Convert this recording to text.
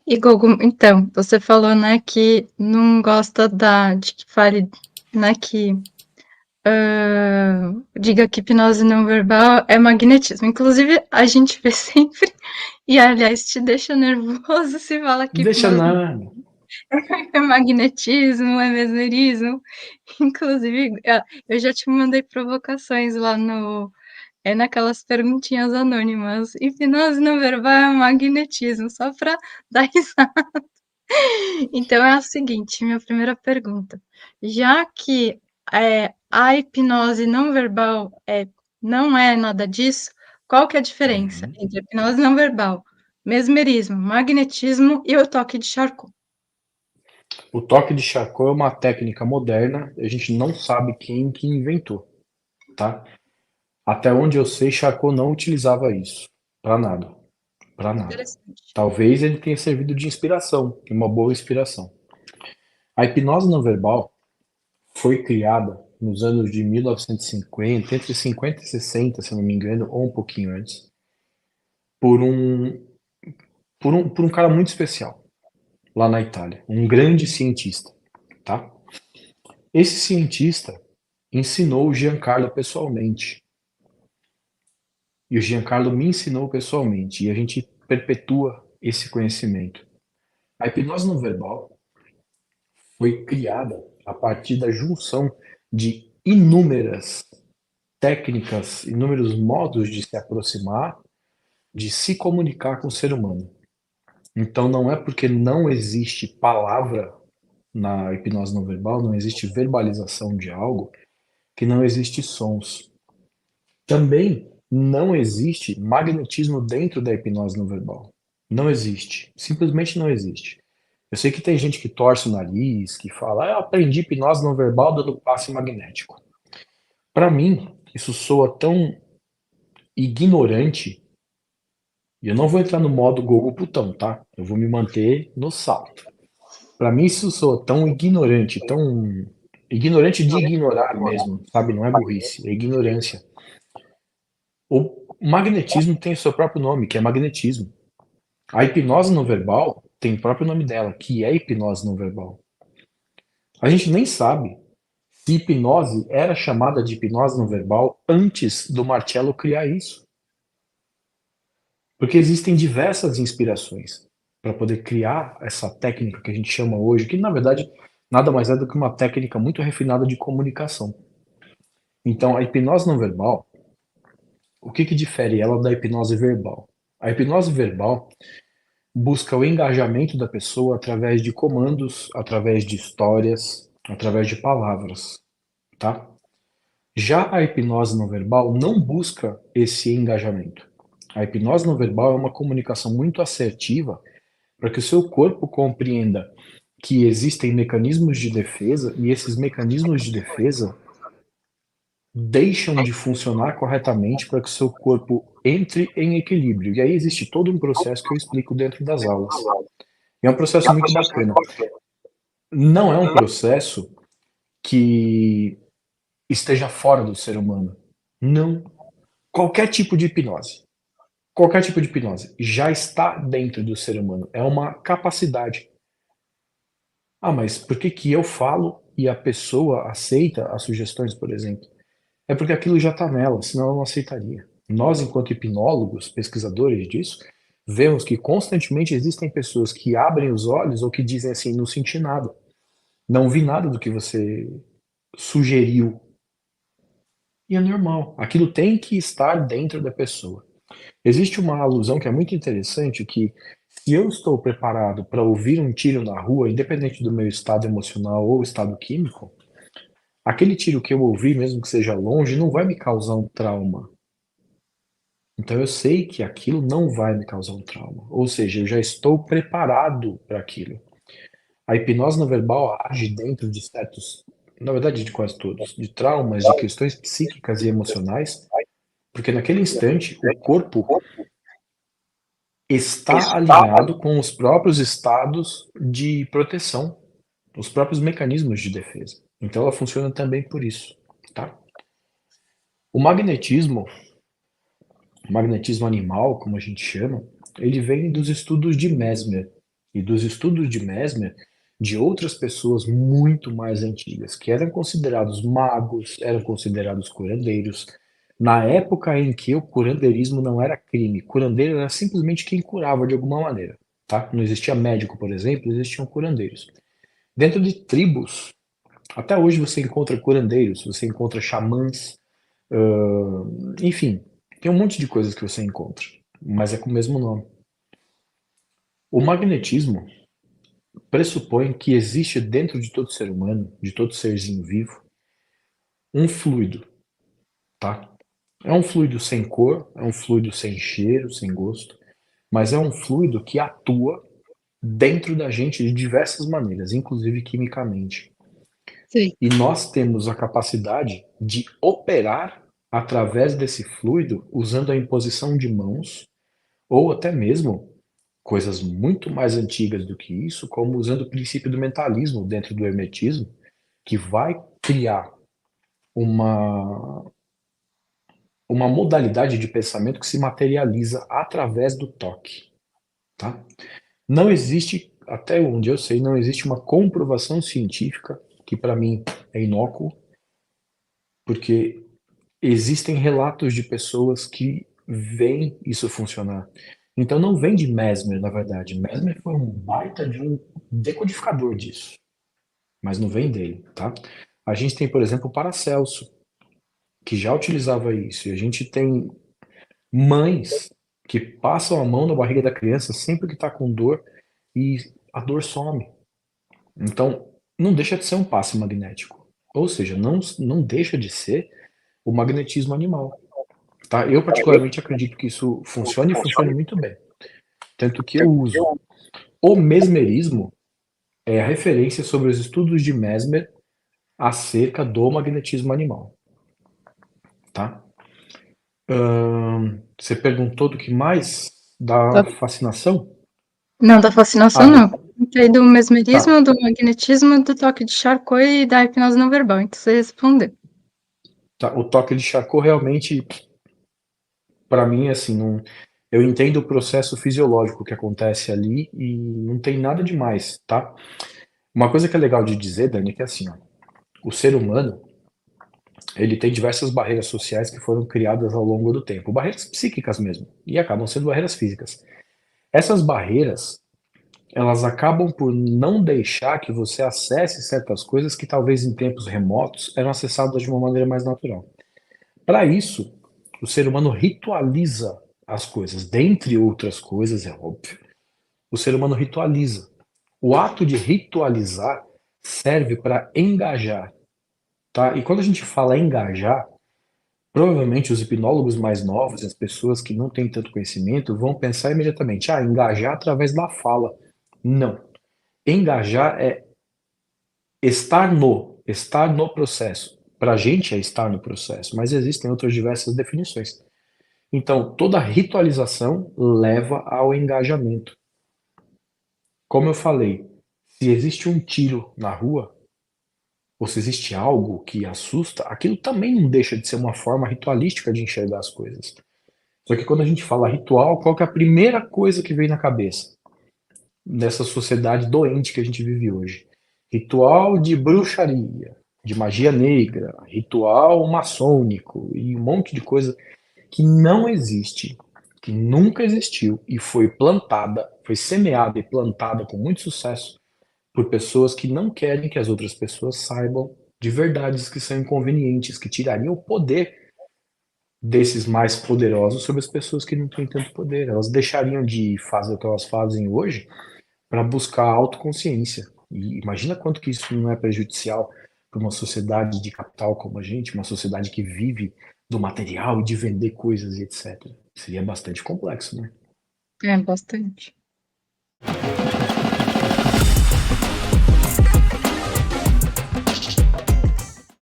E Gogo, então, você falou, né, que não gosta de que fale, né, que diga que hipnose não verbal é magnetismo. Inclusive, a gente vê sempre, e aliás, te deixa nervoso se fala que Deixa hipnose nada. é magnetismo, é mesmerismo. Inclusive, eu já te mandei provocações lá naquelas perguntinhas anônimas. Hipnose não verbal é magnetismo, só para dar risada. Então é o seguinte, minha primeira pergunta. Já que a hipnose não verbal não é nada disso, qual que é a diferença Uhum. entre a hipnose não verbal, mesmerismo, magnetismo e o toque de Charcot? O toque de Charcot é uma técnica moderna, a gente não sabe quem que inventou, tá? Até onde eu sei, Charcot não utilizava isso. Pra nada. Pra nada. Interessante. Talvez ele tenha servido de inspiração, uma boa inspiração. A hipnose não verbal foi criada nos anos de 1950, entre 50 e 60, se eu não me engano, ou um pouquinho antes, por um cara muito especial lá na Itália, um grande cientista, tá? Esse cientista ensinou o Giancarlo pessoalmente. E o Giancarlo me ensinou pessoalmente. E a gente perpetua esse conhecimento. A hipnose não verbal foi criada a partir da junção de inúmeras técnicas, inúmeros modos de se aproximar, de se comunicar com o ser humano. Então não é porque não existe palavra na hipnose não verbal, não existe verbalização de algo, que não existe sons. Também não existe magnetismo dentro da hipnose não verbal. Não existe. Simplesmente não existe. Eu sei que tem gente que torce o nariz, que fala, eu aprendi hipnose não verbal dando passe magnético. Para mim, isso soa tão ignorante, e eu não vou entrar no modo gogo putão, tá? Eu vou me manter no salto. Para mim, isso soa tão ignorante, tão ignorante de ignorar mesmo, sabe? Não é burrice, é ignorância. O magnetismo tem o seu próprio nome, que é magnetismo. A hipnose não verbal tem o próprio nome dela, que é hipnose não verbal. A gente nem sabe se hipnose era chamada de hipnose não verbal antes do Marcello criar isso. Porque existem diversas inspirações para poder criar essa técnica que a gente chama hoje, que na verdade nada mais é do que uma técnica muito refinada de comunicação. Então, a hipnose não verbal, o que que difere ela da hipnose verbal? A hipnose verbal busca o engajamento da pessoa através de comandos, através de histórias, através de palavras, tá? Já a hipnose não verbal não busca esse engajamento. A hipnose não verbal é uma comunicação muito assertiva para que o seu corpo compreenda que existem mecanismos de defesa e esses mecanismos de defesa deixam de funcionar corretamente para que o seu corpo entre em equilíbrio. E aí existe todo um processo que eu explico dentro das aulas. E é um processo muito bacana. Não é um processo que esteja fora do ser humano. Não. Qualquer tipo de hipnose já está dentro do ser humano. É uma capacidade. Ah, mas por que que eu falo e a pessoa aceita as sugestões, por exemplo? É porque aquilo já está nela, senão ela não aceitaria. Nós, enquanto hipnólogos, pesquisadores disso, vemos que constantemente existem pessoas que abrem os olhos ou que dizem assim, não senti nada, não vi nada do que você sugeriu. E é normal. Aquilo tem que estar dentro da pessoa. Existe uma alusão que é muito interessante que se eu estou preparado para ouvir um tiro na rua, independente do meu estado emocional ou estado químico, aquele tiro que eu ouvi, mesmo que seja longe, não vai me causar um trauma. Então eu sei que aquilo não vai me causar um trauma. Ou seja, eu já estou preparado para aquilo. A hipnose não verbal age dentro de certos, na verdade de quase todos, de traumas, de questões psíquicas e emocionais, porque naquele instante o corpo está alinhado com os próprios estados de proteção, os próprios mecanismos de defesa. Então ela funciona também por isso, tá? O magnetismo, o magnetismo animal, como a gente chama, ele vem dos estudos de Mesmer. e dos estudos de Mesmer de outras pessoas muito mais antigas, que eram considerados magos, eram considerados curandeiros. Na época em que o curandeirismo não era crime, curandeiro era simplesmente quem curava de alguma maneira, tá? Não existia médico, por exemplo, existiam curandeiros. Dentro de tribos, até hoje você encontra curandeiros, você encontra xamãs, enfim, tem um monte de coisas que você encontra, mas é com o mesmo nome. O magnetismo pressupõe que existe dentro de todo ser humano, de todo serzinho vivo, um fluido, tá? É um fluido sem cor, é um fluido sem cheiro, sem gosto, mas é um fluido que atua dentro da gente de diversas maneiras, inclusive quimicamente. Sei. E nós temos a capacidade de operar através desse fluido usando a imposição de mãos ou até mesmo coisas muito mais antigas do que isso, como usando o princípio do mentalismo dentro do hermetismo, que vai criar uma, uma modalidade de pensamento que se materializa através do toque, tá? Não existe, até onde eu sei, não existe uma comprovação científica, que para mim é inócuo, porque existem relatos de pessoas que veem isso funcionar. Então não vem de Mesmer, na verdade. Mesmer foi um baita de um decodificador disso, mas não vem dele, tá? A gente tem, por exemplo, o Paracelso, que já utilizava isso. E a gente tem mães que passam a mão na barriga da criança sempre que está com dor e a dor some. Então, não deixa de ser um passe magnético. Ou seja, não deixa de ser o magnetismo animal. Tá? Eu, particularmente, acredito que isso funcione e funcione muito bem. Tanto que eu uso. O mesmerismo é a referência sobre os estudos de Mesmer acerca do magnetismo animal. Tá? Você perguntou do que mais? Da Tá. fascinação? Não, da fascinação Ah, não. Perguntei do mesmerismo, tá. do magnetismo, do toque de Charcot e da hipnose não verbal. Então você respondeu. Tá. O toque de Charcot realmente, para mim, assim, não, eu entendo o processo fisiológico que acontece ali e não tem nada demais, tá? Uma coisa que é legal de dizer, Dani, é que assim, ó, o ser humano, ele tem diversas barreiras sociais que foram criadas ao longo do tempo, barreiras psíquicas mesmo, e acabam sendo barreiras físicas. Essas barreiras, elas acabam por não deixar que você acesse certas coisas que talvez em tempos remotos eram acessadas de uma maneira mais natural. Para isso, o ser humano ritualiza as coisas, dentre outras coisas, é óbvio. O ser humano ritualiza. O ato de ritualizar serve para engajar, tá? E quando a gente fala engajar, provavelmente os hipnólogos mais novos, as pessoas que não têm tanto conhecimento, vão pensar imediatamente, engajar através da fala. Não. Engajar é estar no processo. Para a gente é estar no processo, mas existem outras diversas definições. Então, toda ritualização leva ao engajamento. Como eu falei, se existe um tiro na rua, ou se existe algo que assusta, aquilo também não deixa de ser uma forma ritualística de enxergar as coisas. Só que quando a gente fala ritual, qual que é a primeira coisa que vem na cabeça dessa sociedade doente que a gente vive hoje? Ritual de bruxaria, de magia negra, ritual maçônico e um monte de coisa que não existe, que nunca existiu e foi plantada, foi semeada e plantada com muito sucesso por pessoas que não querem que as outras pessoas saibam de verdades que são inconvenientes, que tirariam o poder desses mais poderosos sobre as pessoas que não têm tanto poder. Elas deixariam de fazer o que elas fazem hoje para buscar autoconsciência. E imagina quanto que isso não é prejudicial para uma sociedade de capital como a gente, uma sociedade que vive do material e de vender coisas e etc. Seria bastante complexo, né? É, bastante.